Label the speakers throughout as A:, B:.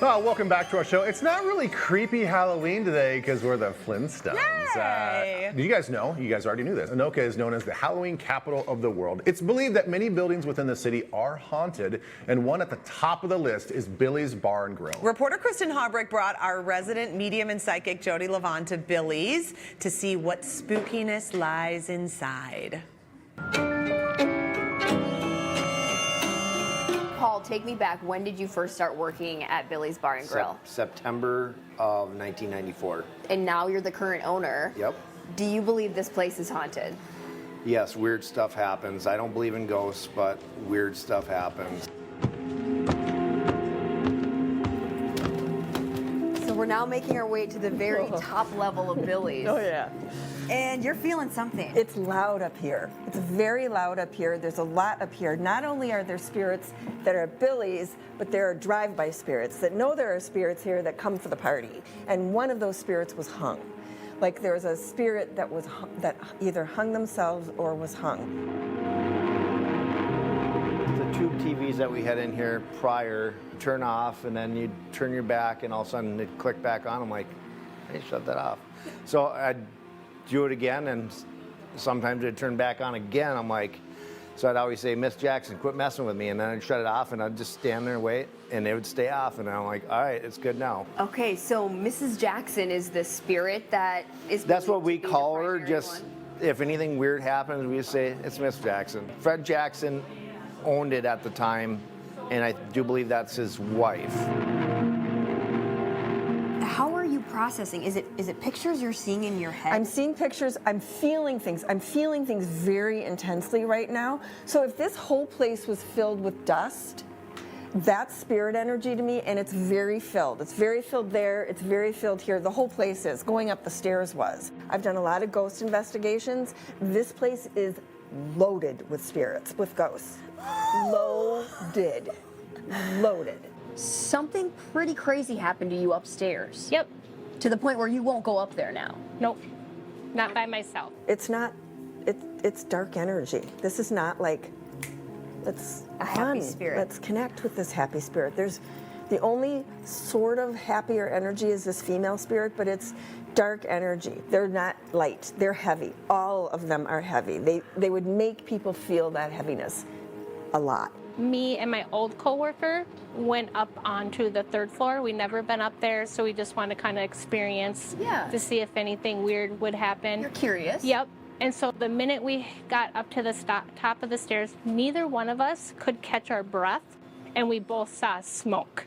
A: Oh, welcome back to our show. It's not really creepy Halloween today because we're the Flintstones.
B: Yay!
A: Do you guys know? You guys already knew this. Anoka is known as the Halloween capital of the world. It's believed that many buildings within the city are haunted, and one at the top of the list is Billy's Bar and Grill.
B: Reporter Kristin Haubrich brought our resident medium and psychic Jodi to Billy's to see what spookiness lies inside.
C: Paul, take me back. When did you first start working at Billy's Bar and Grill?
D: September of 1994.
C: And now you're the current owner.
D: Yep.
C: Do you believe this place is haunted?
D: Yes, weird stuff happens. I don't believe in ghosts, but weird stuff happens.
C: So we're now making our way to the very top level of Billy's.
E: Oh, yeah.
C: And you're feeling something.
E: It's loud up here. It's very loud up here. There's a lot up here. Not only are there spirits that are at Billy's, but there are drive-by spirits that know there are spirits here that come for the party. And one of those spirits was hung. Like there was a spirit that was that either hung themselves or was hung.
D: The tube TVs that we had in here prior turn off, and then you'd turn your back, and all of a sudden it'd click back on. I'm like, hey, shut that off. So I'd do it again, and sometimes it'd turn back on again. I'm like, so I'd always say, Miss Jackson, quit messing with me, and then I'd shut it off, and I'd just stand there and wait, and it would stay off, and I'm like, all right, it's good now.
C: Okay, so Mrs. Jackson is the spirit that is.
D: That's what we
C: believed to be the
D: call her.
C: primary
D: Just
C: one?
D: if anything weird happens, we say it's Miss Jackson. Fred Jackson owned it at the time, and I do believe that's his wife.
C: How are you processing? Is it pictures you're seeing in your head?
E: I'm seeing pictures. I'm feeling things. I'm feeling things very intensely right now. So if this whole place was filled with dust, that's spirit energy to me, and it's very filled. It's very filled there. It's very filled here. The whole place is. Going up the stairs was. I've done a lot of ghost investigations. This place is loaded with spirits, with ghosts. Loaded. Loaded.
C: Something pretty crazy happened to you upstairs.
F: Yep.
C: To the point where you won't go up there now.
F: Nope. Not by myself.
E: It's not, it's dark energy. This is not like, let's
C: A happy spirit.
E: Let's connect with this happy spirit. There's, the only sort of happier energy is this female spirit, but it's dark energy. They're not light, they're heavy. All of them are heavy. They would make people feel that heaviness a lot.
F: Me and my old coworker went up onto the third floor. We'd never been up there, so we just wanted to kind of experience to see if anything weird would happen.
C: You're curious.
F: Yep. And so the minute we got up to the top of the stairs, neither one of us could catch our breath, and we both saw smoke.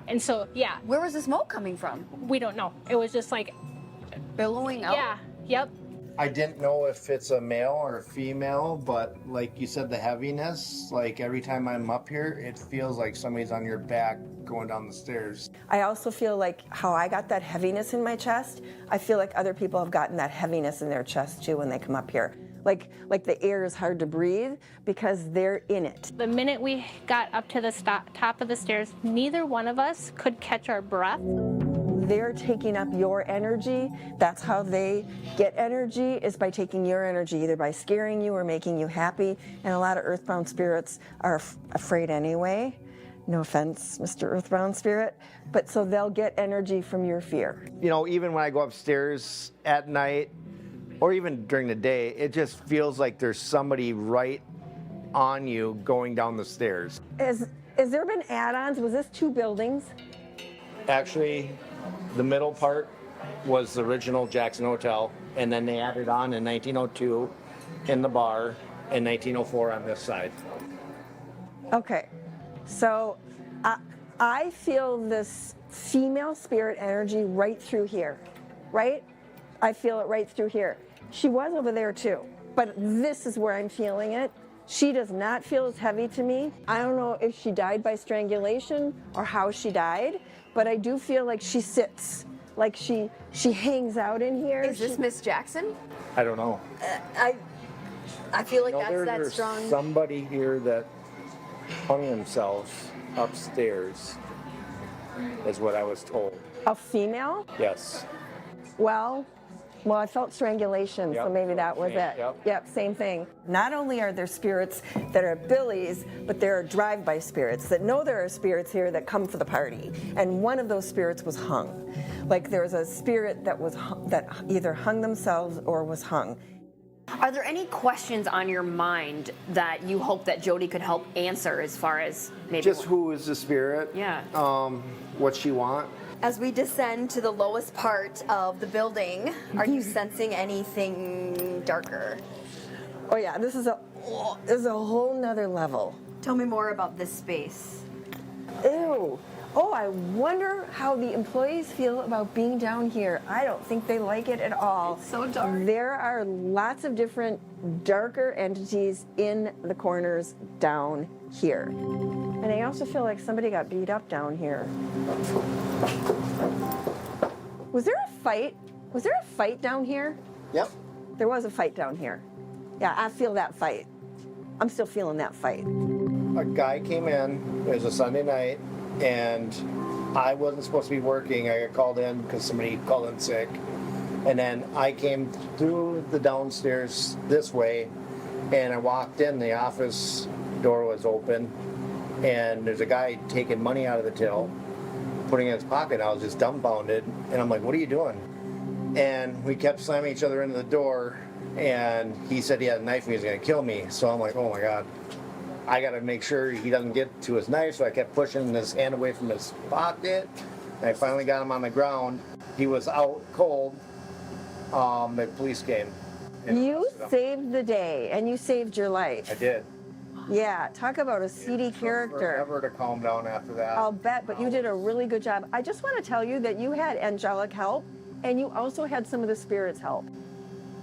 F: And so, yeah.
C: Where was the smoke coming from?
F: We don't know. It was just like
C: Billowing out?
F: Yeah. Yep.
D: I didn't know if it's a male or a female, but like you said, the heaviness, like every time I'm up here, it feels like somebody's on your back going down the stairs.
E: I also feel like how I got that heaviness in my chest, I feel like other people have gotten that heaviness in their chest too when they come up here. Like the air is hard to breathe because they're in it.
F: The minute we got up to the top of the stairs, neither one of us could catch our breath.
E: They're taking up your energy. That's how they get energy, is by taking your energy, either by scaring you or making you happy. And a lot of earthbound spirits are afraid anyway. No offense, Mr. Earthbound Spirit. But so they'll get energy from your fear.
D: You know, even when I go upstairs at night, or even during the day, it just feels like there's somebody right on you going down the stairs.
E: Has there been add-ons? Was this 2 buildings?
D: Actually, the middle part was the original Jackson Hotel, and then they added on in 1902 in the bar, and 1904 on this side.
E: Okay, so I feel this female spirit energy right through here, right? I feel it right through here. She was over there too, but this is where I'm feeling it. She does not feel as heavy to me. I don't know if she died by strangulation or how she died, but I do feel like she sits, like she hangs out in here.
C: Is this Miss Jackson?
D: I don't know.
C: I feel like
D: No,
C: that's that
D: there's
C: strong.
D: somebody here that hung themselves upstairs, is what I was told.
E: A female?
D: Yes.
E: Well, Well, I felt strangulation, so
D: Yep,
E: maybe that was
D: same,
E: it.
D: yep.
E: Same thing. Not only are there spirits that are Billy's, but there are drive-by spirits that know there are spirits here that come for the party. And one of those spirits was hung. Like there was a spirit that was that either hung themselves or was hung.
C: Are there any questions on your mind that you hope that Jodi could help answer as far as maybe
D: Just who is the spirit?
C: Yeah.
D: What she want?
G: As we descend to the lowest part of the building, are you sensing anything darker?
E: Oh yeah, this is a whole nother level.
G: Tell me more about this space.
E: Ew. Oh, I wonder how the employees feel about being down here. I don't think they like it at all.
G: It's so dark.
E: There are lots of different darker entities in the corners down here. And I also feel like somebody got beat up down here. Was there a fight? Was there a fight down here?
D: Yep.
E: There was a fight down here. Yeah, I feel that fight. I'm still feeling that fight.
D: A guy came in, it was a Sunday night, and I wasn't supposed to be working. I got called in because somebody called in sick. And then I came through the downstairs this way, and I walked in, the office door was open, and there's a guy taking money out of the till, putting it in his pocket. I was just dumbfounded, and I'm like, what are you doing? And we kept slamming each other into the door, and he said he had a knife and he was going to kill me. So I'm like, oh my God, I got to make sure he doesn't get to his knife. So I kept pushing his hand away from his pocket, and I finally got him on the ground. He was out cold. The police came. and
E: You
D: busted him.
E: saved the day, and you saved your life.
D: I did.
E: Yeah, talk about a seedy
D: Took
E: character.
D: Forever to calm down after that.
E: I'll bet, but you did a really good job. I just want to tell you that you had angelic help, and you also had some of the spirits help.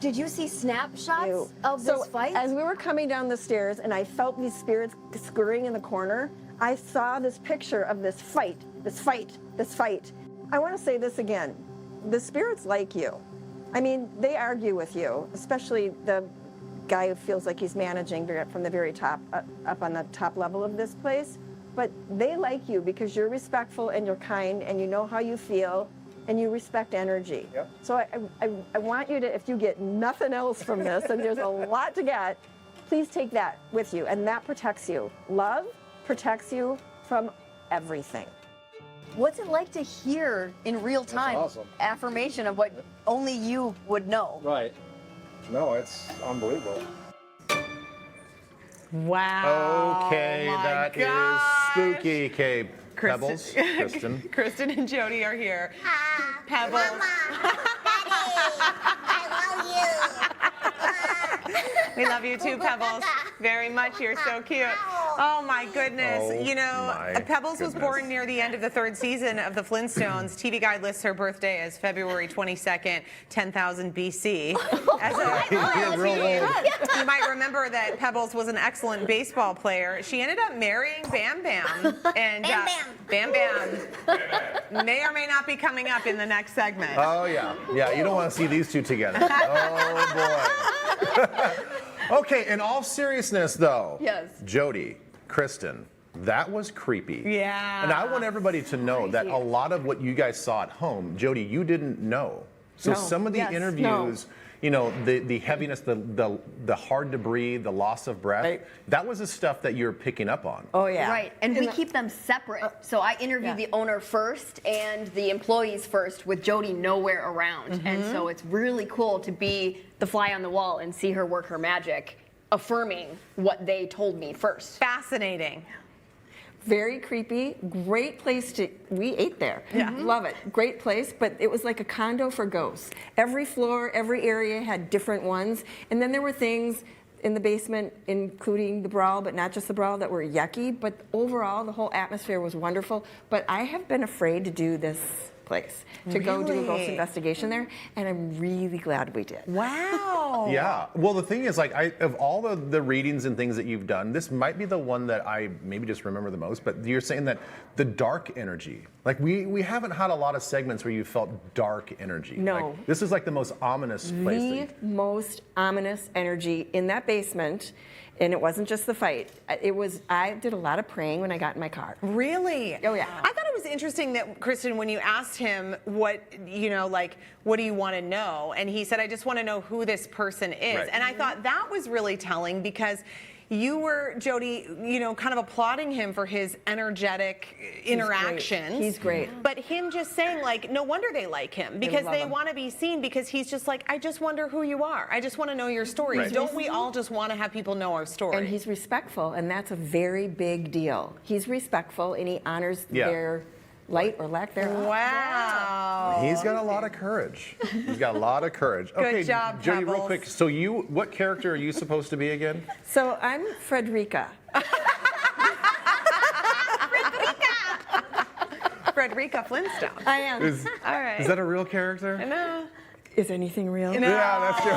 G: Did you see snapshots
E: You.
G: of
E: So
G: this fight?
E: as we were coming down the stairs and I felt these spirits scurrying in the corner, I saw this picture of this fight, this fight, this fight. I want to say this again. The spirits like you. I mean, they argue with you, especially the guy who feels like he's managing from the very top, up on the top level of this place. But they like you because you're respectful and you're kind and you know how you feel and you respect energy.
D: Yep.
E: So I want you to, if you get nothing else from this, and there's a lot to get, please take that with you, and that protects you. Love protects you from everything.
G: What's it like to hear in real time
D: awesome.
G: affirmation of what only you would know?
D: Right. No, it's unbelievable.
B: Wow.
A: Okay,
B: Oh my
A: that is
B: gosh.
A: spooky. Okay, Pebbles, Kristin.
B: Kristin and Jodi are here. Pebbles. We love you too, Pebbles. Very much. You're so cute. Oh my goodness.
A: Oh,
B: you know,
A: my
B: Pebbles was
A: goodness.
B: born near the end of the third season of the Flintstones. TV Guide lists her birthday as February 22nd, 10,000 BC. As
A: You're real old.
B: you might remember that Pebbles was an excellent baseball player. She ended up marrying Bam Bam. And Bam Bam may or may not be coming up in the next segment.
A: Oh, yeah. Yeah, you don't want to see these two together. Oh, boy. Okay, in all seriousness, though.
G: Yes.
A: Jodi, Kristin, that was creepy.
B: Yeah.
A: And I want everybody to know that a lot of what you guys saw at home, Jodi, you didn't know. So
E: No.
A: some of the
E: Yes.
A: interviews, you know, the heaviness, the hard to breathe, the loss of breath,
E: Right.
A: that was the stuff that you're picking up on.
E: Oh, yeah.
C: Right, and we keep them separate. So I interviewed the owner first and the employees first, with Jodi nowhere around. And so it's really cool to be the fly on the wall and see her work her magic, affirming what they told me first.
B: Fascinating.
E: Very creepy. Great place to. We ate there. Yeah. Love it. Great place, but it was like a condo for ghosts. Every floor, every area had different ones, and then there were things in the basement, including the brawl, but not just the brawl, that were yucky. But overall, the whole atmosphere was wonderful. But I have been afraid to do this place, to go do a ghost
B: Really?
E: investigation there, and I'm really glad we did.
B: Wow.
A: Yeah. Well, the thing is, like, of all the readings and things that you've done, this might be the one that I maybe just remember the most. But you're saying that the dark energy, like we haven't had a lot of segments where you felt dark energy.
E: No.
A: Like, this is like the most ominous place.
E: The most ominous energy in that basement, And it wasn't just the fight. I did a lot of praying when I got in my car.
B: Really?
E: Oh, yeah.
B: I thought it was interesting that, Kristin, when you asked him what do you want to know? And he said, I just want to know who this person is.
A: Right.
B: And I thought that was really telling because you were, Jodi, kind of applauding him for his energetic interactions.
E: He's great.
B: But him just saying, no wonder they like him because
E: love
B: they
E: him.
B: want to be seen because he's just like, I just wonder who you are. I just want to know your stories.
A: Right.
B: Don't we all just want to have people know our stories?
E: And he's respectful, and that's a very big deal. He's respectful, and he honors their light or lack thereof.
B: Wow.
A: He's got a lot of courage. He's got a lot of courage.
B: Good job,
A: Jodi, real
B: Pebbles.
A: quick. So what character are you supposed to be again?
E: So I'm Frederica.
B: Frederica Flintstone.
E: I am.
B: All right.
A: Is that a real character?
B: No.
E: Is anything real?
A: Yeah, that's true.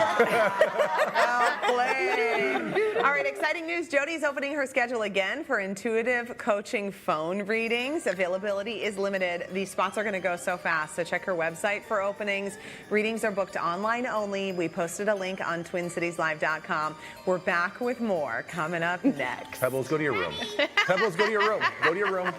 B: Well played. All right, exciting news. Jodi's opening her schedule again for intuitive coaching phone readings. Availability is limited. These spots are going to go so fast, so check her website for openings. Readings are booked online only. We posted a link on TwinCitiesLive.com. We're back with more coming up next.
A: Pebbles, go to your room. Pebbles, go to your room. Go to your room.